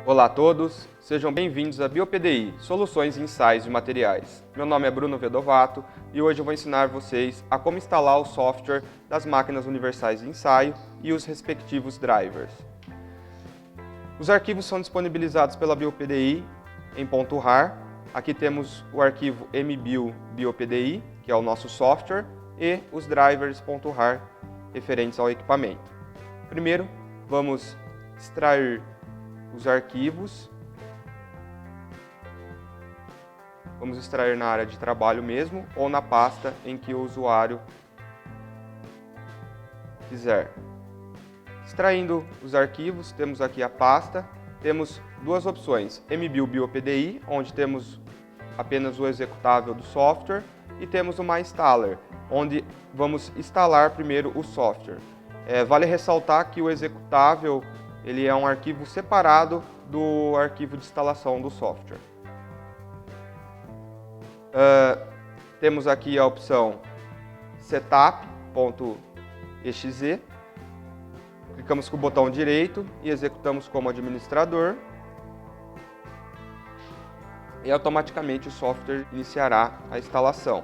Olá a todos, sejam bem-vindos a BioPDI, Soluções em Ensaios de Materiais. Meu nome é Bruno Vedovato e hoje eu vou ensinar vocês a como instalar o software das máquinas universais de ensaio e os respectivos drivers. Os arquivos são disponibilizados pela BioPDI em .rar. Aqui temos o arquivo mbuild.biopdi, que é o nosso software, e os drivers .rar referentes ao equipamento. Primeiro, vamos extrair os arquivos. Vamos extrair na área de trabalho mesmo ou na pasta em que o usuário quiser. Extraindo os arquivos, temos aqui a pasta, temos duas opções, mbuild.biopdi, onde temos apenas o executável do software, e temos o MyInstaller, onde vamos instalar primeiro o software. Vale ressaltar que o executável ele é um arquivo separado do arquivo de instalação do software. Temos aqui a opção setup.exe. Clicamos com o botão direito e executamos como administrador. E automaticamente o software iniciará a instalação.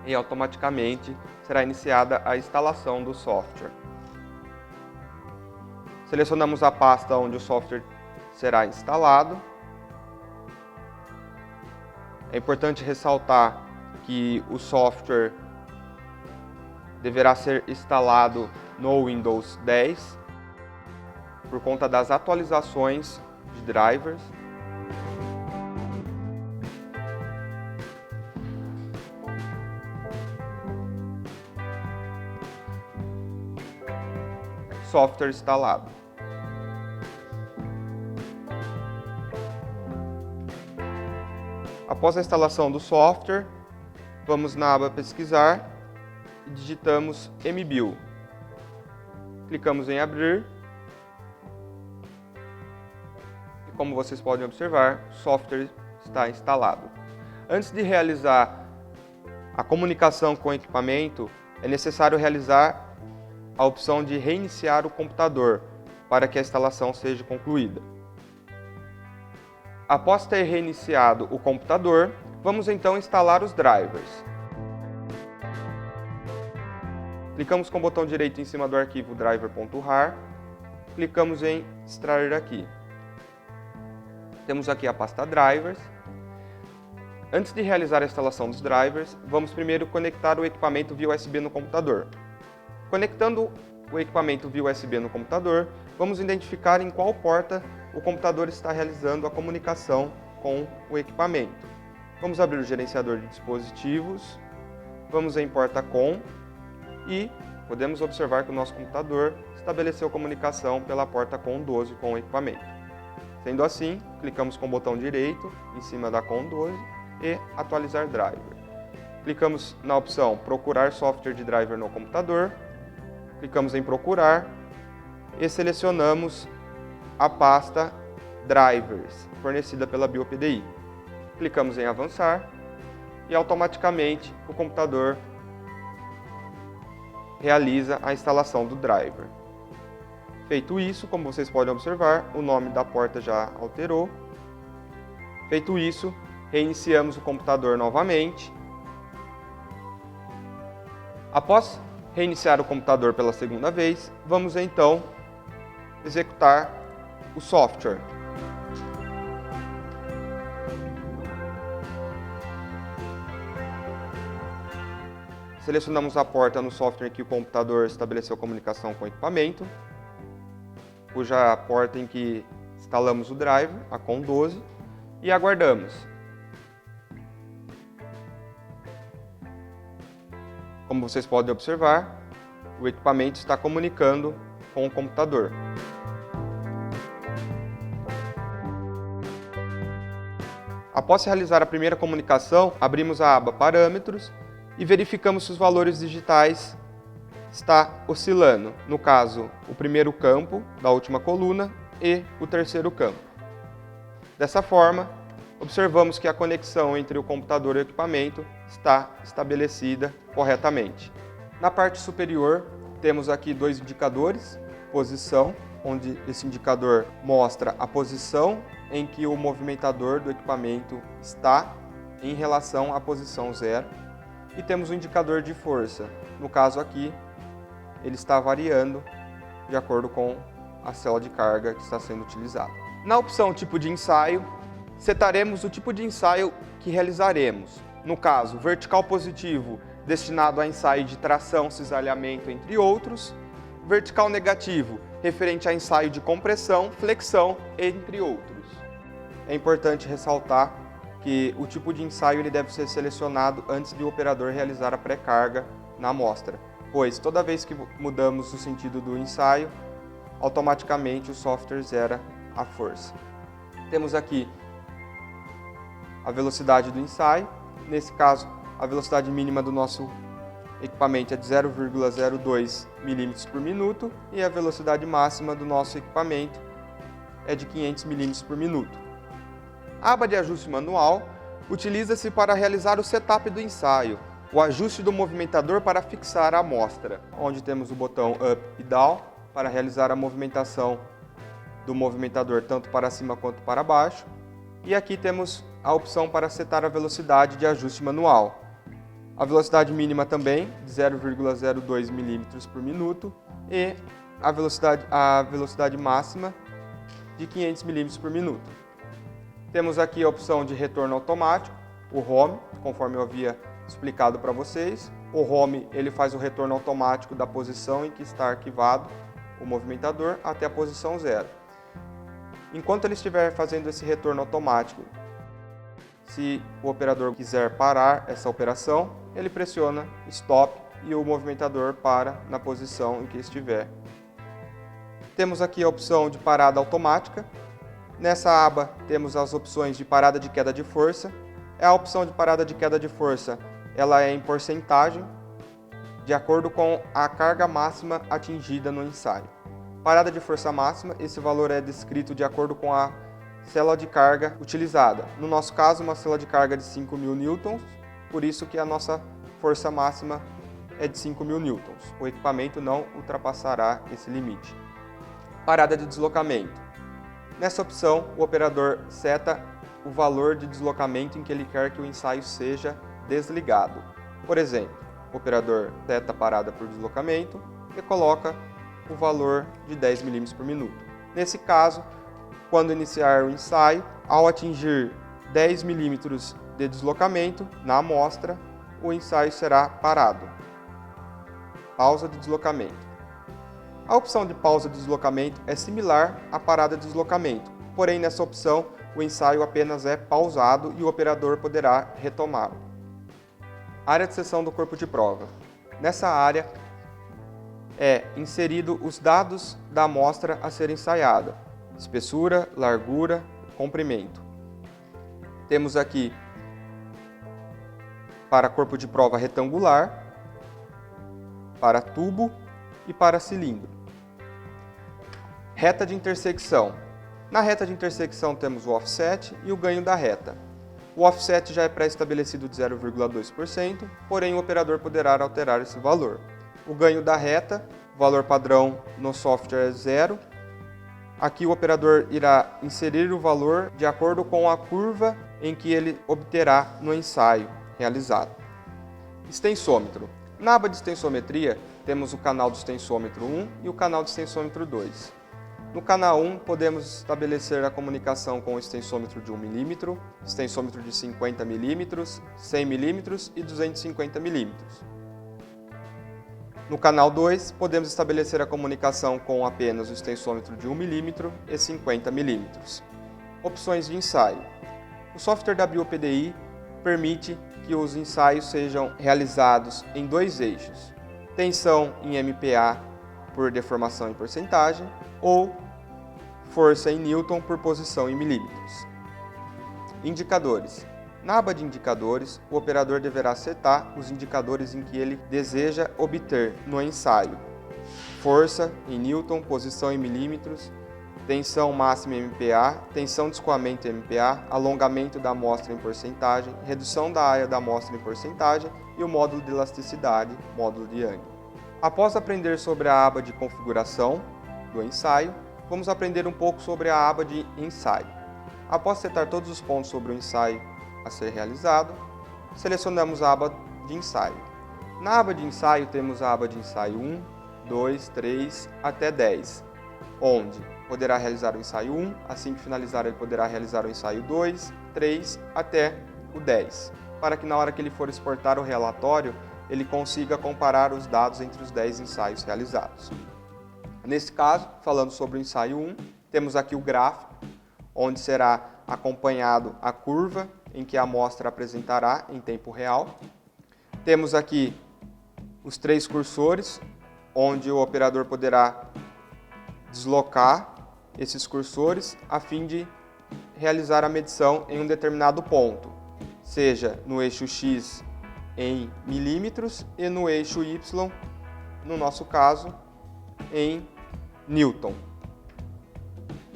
E automaticamente será iniciada a instalação do software. Selecionamos a pasta onde o software será instalado. É importante ressaltar que o software deverá ser instalado no Windows 10 por conta das atualizações de drivers. Software instalado. Após a instalação do software, vamos na aba Pesquisar e digitamos mbuild. Clicamos em Abrir. E como vocês podem observar, o software está instalado. Antes de realizar a comunicação com o equipamento, é necessário realizar a opção de reiniciar o computador para que a instalação seja concluída. Após ter reiniciado o computador, vamos então instalar os drivers. Clicamos com o botão direito em cima do arquivo driver.rar, clicamos em extrair aqui. Temos aqui a pasta drivers. Antes de realizar a instalação dos drivers, vamos primeiro conectar o equipamento via USB no computador. Conectando o equipamento via USB no computador, vamos identificar em qual porta o computador está realizando a comunicação com o equipamento. Vamos abrir o gerenciador de dispositivos, vamos em porta COM e podemos observar que o nosso computador estabeleceu comunicação pela porta COM 12 com o equipamento. Sendo assim, clicamos com o botão direito em cima da COM 12 e atualizar driver. Clicamos na opção procurar software de driver no computador, clicamos em procurar e selecionamos a pasta Drivers, fornecida pela BioPDI. Clicamos em avançar e automaticamente o computador realiza a instalação do driver. Feito isso, como vocês podem observar, o nome da porta já alterou. Feito isso, reiniciamos o computador novamente. Após reiniciar o computador pela segunda vez, vamos então executar o software. Selecionamos a porta no software em que o computador estabeleceu comunicação com o equipamento, cuja porta em que instalamos o driver, a COM 12, e aguardamos. Como vocês podem observar, o equipamento está comunicando com o computador. Após realizar a primeira comunicação, abrimos a aba Parâmetros e verificamos se os valores digitais estão oscilando. No caso, o primeiro campo da última coluna e o terceiro campo. Dessa forma, observamos que a conexão entre o computador e o equipamento está estabelecida corretamente. Na parte superior, temos aqui dois indicadores, posição, onde esse indicador mostra a posição em que o movimentador do equipamento está em relação à posição zero. E temos o indicador de força. No caso aqui, ele está variando de acordo com a célula de carga que está sendo utilizada. Na opção tipo de ensaio, setaremos o tipo de ensaio que realizaremos. No caso, vertical positivo, destinado a ensaio de tração, cisalhamento, entre outros. Vertical negativo, referente a ensaio de compressão, flexão, entre outros. É importante ressaltar que o tipo de ensaio ele deve ser selecionado antes de o operador realizar a pré-carga na amostra, pois toda vez que mudamos o sentido do ensaio, automaticamente o software zera a força. Temos aqui a velocidade do ensaio. Nesse caso, a velocidade mínima do nosso equipamento é de 0,02 milímetros por minuto e a velocidade máxima do nosso equipamento é de 500 milímetros por minuto. A aba de ajuste manual utiliza-se para realizar o setup do ensaio, o ajuste do movimentador para fixar a amostra, onde temos o botão Up e Down para realizar a movimentação do movimentador tanto para cima quanto para baixo. E aqui temos a opção para setar a velocidade de ajuste manual. A velocidade mínima também, de 0,02 milímetros por minuto, e a velocidade máxima de 500 milímetros por minuto. Temos aqui a opção de retorno automático, o Home, conforme eu havia explicado para vocês. O Home ele faz o retorno automático da posição em que está arquivado o movimentador até a posição zero. Enquanto ele estiver fazendo esse retorno automático, se o operador quiser parar essa operação, ele pressiona Stop e o movimentador para na posição em que estiver. Temos aqui a opção de parada automática. Nessa aba temos as opções de parada de queda de força. A opção de parada de queda de força ela é em porcentagem, de acordo com a carga máxima atingida no ensaio. Parada de força máxima, esse valor é descrito de acordo com a célula de carga utilizada. No nosso caso, uma célula de carga de 5.000 newtons, por isso que a nossa força máxima é de 5.000 newtons. O equipamento não ultrapassará esse limite. Parada de deslocamento. Nessa opção, o operador seta o valor de deslocamento em que ele quer que o ensaio seja desligado. Por exemplo, o operador seta a parada por deslocamento e coloca o valor de 10 milímetros por minuto. Nesse caso, quando iniciar o ensaio, ao atingir 10 milímetros de deslocamento na amostra, o ensaio será parado. Pausa de deslocamento. A opção de pausa de deslocamento é similar à parada de deslocamento, porém nessa opção o ensaio apenas é pausado e o operador poderá retomá-lo. Área de seção do corpo de prova. Nessa área é inserido os dados da amostra a ser ensaiada: espessura, largura, comprimento. Temos aqui para corpo de prova retangular, para tubo e para cilindro. Reta de intersecção. Na reta de intersecção temos o offset e o ganho da reta. O offset já é pré-estabelecido de 0,2%, porém o operador poderá alterar esse valor. O ganho da reta, o valor padrão no software é 0. Aqui o operador irá inserir o valor de acordo com a curva em que ele obterá no ensaio realizado. Extensômetro. Na aba de extensometria, temos o canal do extensômetro 1 e o canal do extensômetro 2. No canal 1, podemos estabelecer a comunicação com o extensômetro de 1 mm, extensômetro de 50 mm, 100 mm e 250 mm. No canal 2, podemos estabelecer a comunicação com apenas o extensômetro de 1 mm e 50 mm. Opções de ensaio. O software WPDI permite que os ensaios sejam realizados em dois eixos: tensão em MPa por deformação em porcentagem ou força em Newton por posição em milímetros. Indicadores. Na aba de indicadores, o operador deverá setar os indicadores em que ele deseja obter no ensaio: força em Newton, posição em milímetros, tensão máxima em MPa, tensão de escoamento em MPa, alongamento da amostra em porcentagem, redução da área da amostra em porcentagem e o módulo de elasticidade, módulo de Young. Após aprender sobre a aba de configuração do ensaio, vamos aprender um pouco sobre a aba de ensaio. Após setar todos os pontos sobre o ensaio a ser realizado, selecionamos a aba de ensaio. Na aba de ensaio temos a aba de ensaio 1, 2, 3 até 10, onde poderá realizar o ensaio 1, assim que finalizar ele poderá realizar o ensaio 2, 3 até o 10, para que na hora que ele for exportar o relatório, ele consiga comparar os dados entre os 10 ensaios realizados. Nesse caso, falando sobre o ensaio 1, temos aqui o gráfico, onde será acompanhado a curva em que a amostra apresentará em tempo real. Temos aqui os 3 cursores, onde o operador poderá deslocar esses cursores a fim de realizar a medição em um determinado ponto, seja no eixo X em milímetros e no eixo Y, no nosso caso, em Newton.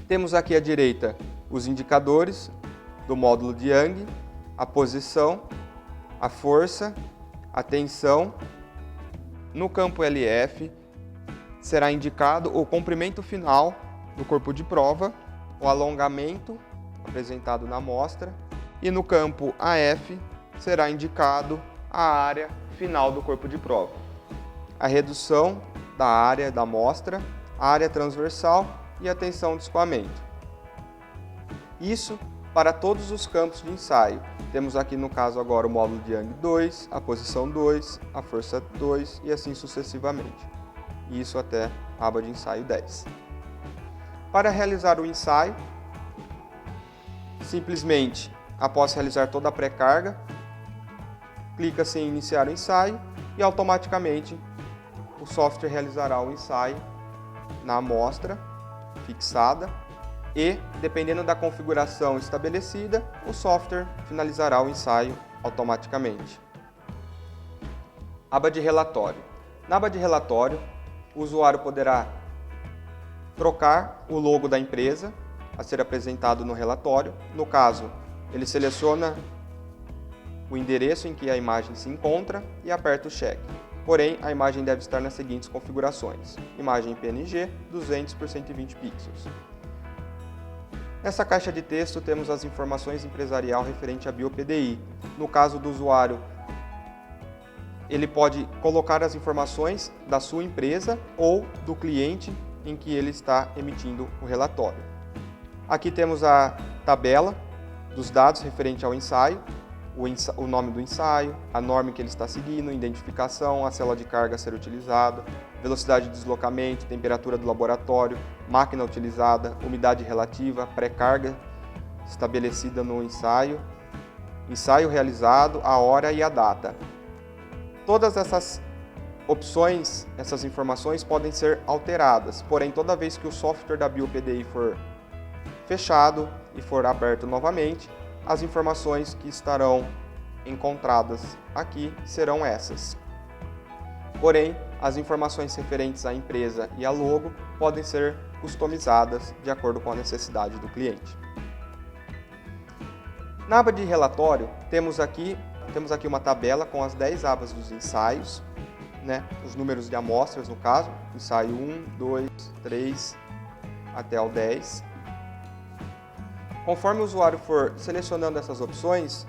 Temos aqui à direita os indicadores do módulo de Young, a posição, a força, a tensão. No campo LF será indicado o comprimento final do corpo de prova, o alongamento apresentado na amostra, e no campo AF será indicado a área final do corpo de prova, a redução da área da amostra, a área transversal e a tensão de escoamento. Isso para todos os campos de ensaio. Temos aqui no caso agora o módulo de Young 2, a posição 2, a força 2 e assim sucessivamente. Isso até a aba de ensaio 10. Para realizar o ensaio, simplesmente após realizar toda a pré-carga, clica-se em iniciar o ensaio e automaticamente o software realizará o ensaio na amostra fixada e, dependendo da configuração estabelecida, o software finalizará o ensaio automaticamente. Aba de relatório. Na aba de relatório, o usuário poderá trocar o logo da empresa a ser apresentado no relatório. No caso, ele seleciona o endereço em que a imagem se encontra e aperta o check. Porém, a imagem deve estar nas seguintes configurações: imagem PNG 200 por 120 pixels. Nessa caixa de texto temos as informações empresarial referente à BioPDI. No caso do usuário, ele pode colocar as informações da sua empresa ou do cliente em que ele está emitindo o relatório. Aqui temos a tabela dos dados referente ao ensaio, o nome do ensaio, a norma que ele está seguindo, identificação, a célula de carga a ser utilizada, velocidade de deslocamento, temperatura do laboratório, máquina utilizada, umidade relativa, pré-carga estabelecida no ensaio, ensaio realizado, a hora e a data. Todas essas opções, essas informações podem ser alteradas, porém toda vez que o software da BioPDI for fechado e for aberto novamente, as informações que estarão encontradas aqui serão essas. Porém, as informações referentes à empresa e à logo podem ser customizadas de acordo com a necessidade do cliente. Na aba de relatório, temos aqui uma tabela com as 10 abas dos ensaios, os números de amostras no caso, ensaio 1, 2, 3 até o 10. Conforme o usuário for selecionando essas opções,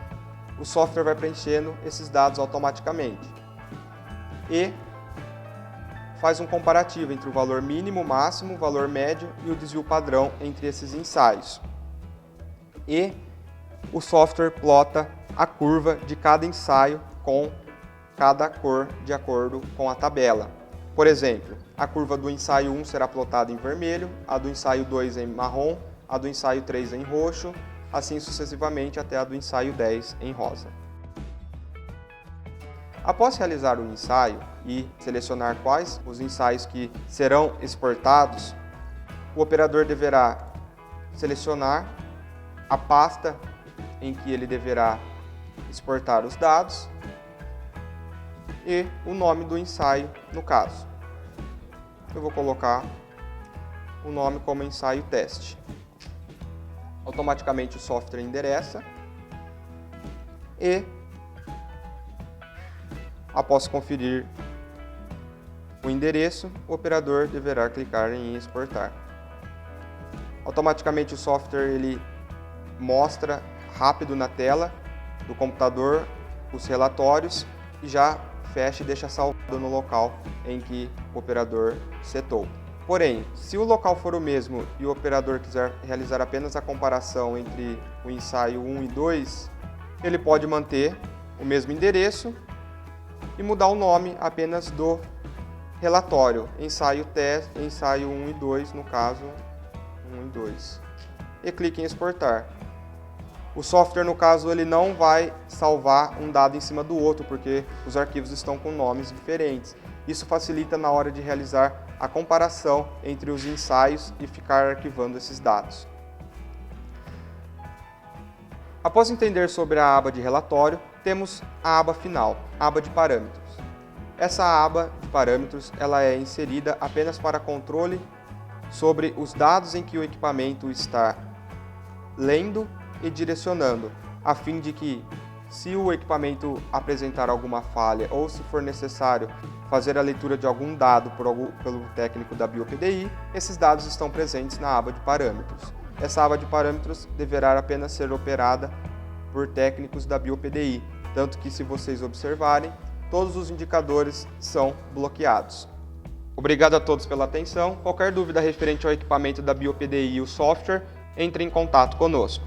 o software vai preenchendo esses dados automaticamente e faz um comparativo entre o valor mínimo, máximo, o valor médio e o desvio padrão entre esses ensaios. E o software plota a curva de cada ensaio com cada cor de acordo com a tabela. Por exemplo, a curva do ensaio 1 será plotada em vermelho, a do ensaio 2 em marrom, a do ensaio 3 em roxo, assim sucessivamente até a do ensaio 10 em rosa. Após realizar o ensaio e selecionar quais os ensaios que serão exportados, o operador deverá selecionar a pasta em que ele deverá exportar os dados e o nome do ensaio no caso. Eu vou colocar o nome como ensaio teste. Automaticamente o software endereça e, após conferir o endereço, o operador deverá clicar em exportar. Automaticamente o software ele mostra rápido na tela do computador os relatórios e já fecha e deixa salvado no local em que o operador setou. Porém, se o local for o mesmo e o operador quiser realizar apenas a comparação entre o ensaio 1 e 2, ele pode manter o mesmo endereço e mudar o nome apenas do relatório, ensaio 1 e 2, no caso 1 e 2. E clique em exportar. O software, no caso, ele não vai salvar um dado em cima do outro, porque os arquivos estão com nomes diferentes. Isso facilita na hora de realizar a comparação entre os ensaios e ficar arquivando esses dados. Após entender sobre a aba de relatório, temos a aba final, a aba de parâmetros. Essa aba de parâmetros ela é inserida apenas para controle sobre os dados em que o equipamento está lendo e direcionando, a fim de que, se o equipamento apresentar alguma falha ou se for necessário fazer a leitura de algum dado pelo técnico da BioPDI, esses dados estão presentes na aba de parâmetros. Essa aba de parâmetros deverá apenas ser operada por técnicos da BioPDI, tanto que, se vocês observarem, todos os indicadores são bloqueados. Obrigado a todos pela atenção. Qualquer dúvida referente ao equipamento da BioPDI e o software, entre em contato conosco.